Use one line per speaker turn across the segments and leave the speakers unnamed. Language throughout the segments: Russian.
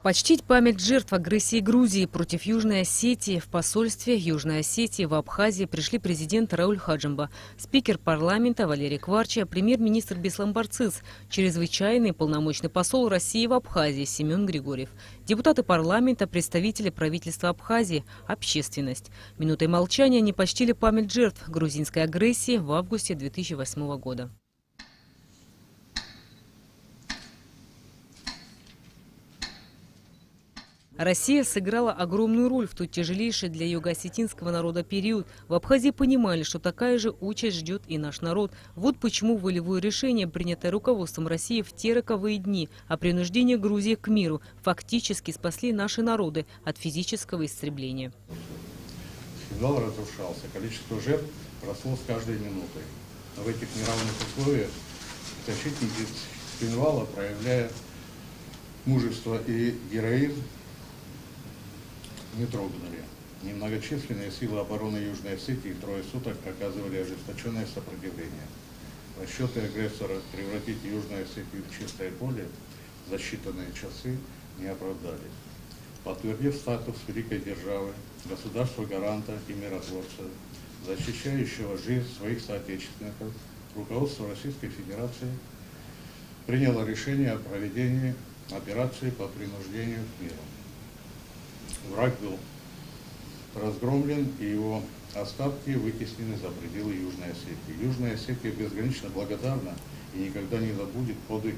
Почтить память жертв агрессии Грузии против Южной Осетии. В посольстве Южной Осетии в Абхазии пришли президент Рауль Хаджимба, спикер парламента Валерий Кварча, премьер-министр Беслан Барцыц, чрезвычайный полномочный посол России в Абхазии Семен Григорьев, депутаты парламента, представители правительства Абхазии, общественность. Минутой молчания они почтили память жертв грузинской агрессии в августе 2008 года. Россия сыграла огромную роль в тот тяжелейший для юго-осетинского народа период. В Абхазии понимали, что такая же участь ждет и наш народ. Вот почему волевое решение, принятое руководством России в те роковые дни о принуждении Грузии к миру, фактически спасли наши народы от физического истребления.
Зал разрушался, количество жертв росло с каждой минутой. Но в этих неравных условиях защитники Цхинвала, проявляя мужество и героизм, не дрогнули. Немногочисленные силы обороны Южной Осетии трое суток оказывали ожесточенное сопротивление. Расчеты агрессора превратить Южную Осетию в чистое поле за считанные часы не оправдались. Подтвердив статус великой державы, государства-гаранта и миротворца, защищающего жизнь своих соотечественников, руководство Российской Федерации приняло решение о проведении операции по принуждению к миру. Враг был разгромлен, и его остатки вытеснены за пределы Южной Осетии. Южная Осетия безгранично благодарна и никогда не забудет подвиг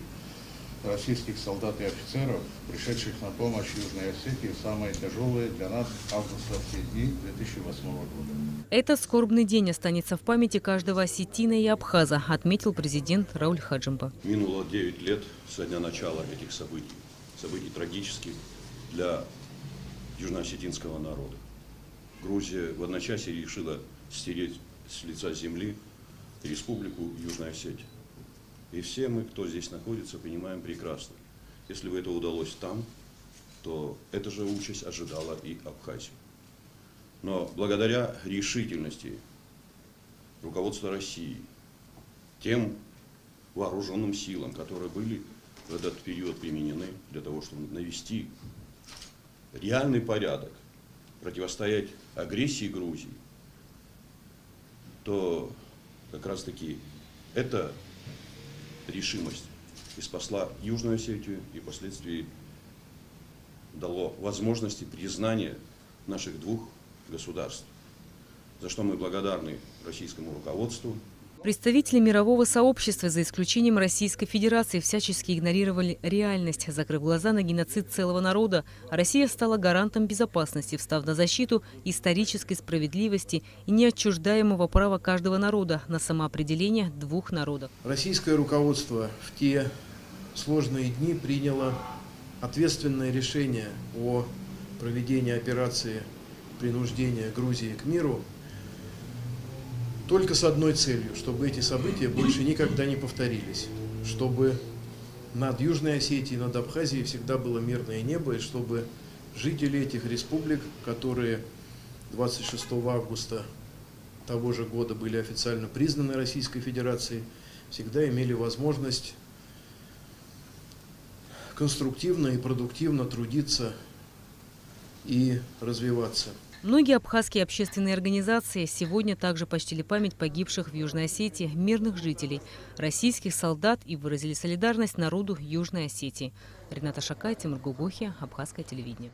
российских солдат и офицеров, пришедших на помощь Южной Осетии в самые тяжелые для нас августовские дни 2008 года.
Этот скорбный день останется в памяти каждого осетина и абхаза, отметил президент Рауль Хаджимба.
Минуло 9 лет со дня начала этих событий. Событий трагических для южноосетинского народа. Грузия в одночасье решила стереть с лица земли республику Южная Осетия. И все мы, кто здесь находится, понимаем прекрасно. Если бы это удалось там, то эта же участь ожидала и Абхазию. Но благодаря решительности руководства России, тем вооруженным силам, которые были в этот период применены для того, чтобы навести реальный порядок, противостоять агрессии Грузии, то как раз таки эта решимость и спасла Южную Осетию, и впоследствии дало возможности признания наших двух государств, за что мы благодарны российскому руководству.
Представители мирового сообщества, за исключением Российской Федерации, всячески игнорировали реальность, закрыв глаза на геноцид целого народа. Россия стала гарантом безопасности, встав на защиту исторической справедливости и неотчуждаемого права каждого народа на самоопределение двух народов.
Российское руководство в те сложные дни приняло ответственное решение о проведении операции принуждения Грузии к миру только с одной целью, чтобы эти события больше никогда не повторились, чтобы над Южной Осетией, над Абхазией всегда было мирное небо, и чтобы жители этих республик, которые 26 августа того же года были официально признаны Российской Федерацией, всегда имели возможность конструктивно и продуктивно трудиться и развиваться.
Многие абхазские общественные организации сегодня также почтили память погибших в Южной Осетии мирных жителей, российских солдат и выразили солидарность народу Южной Осетии. Рената Шакай, Тимур Гугухи, Абхазское телевидение.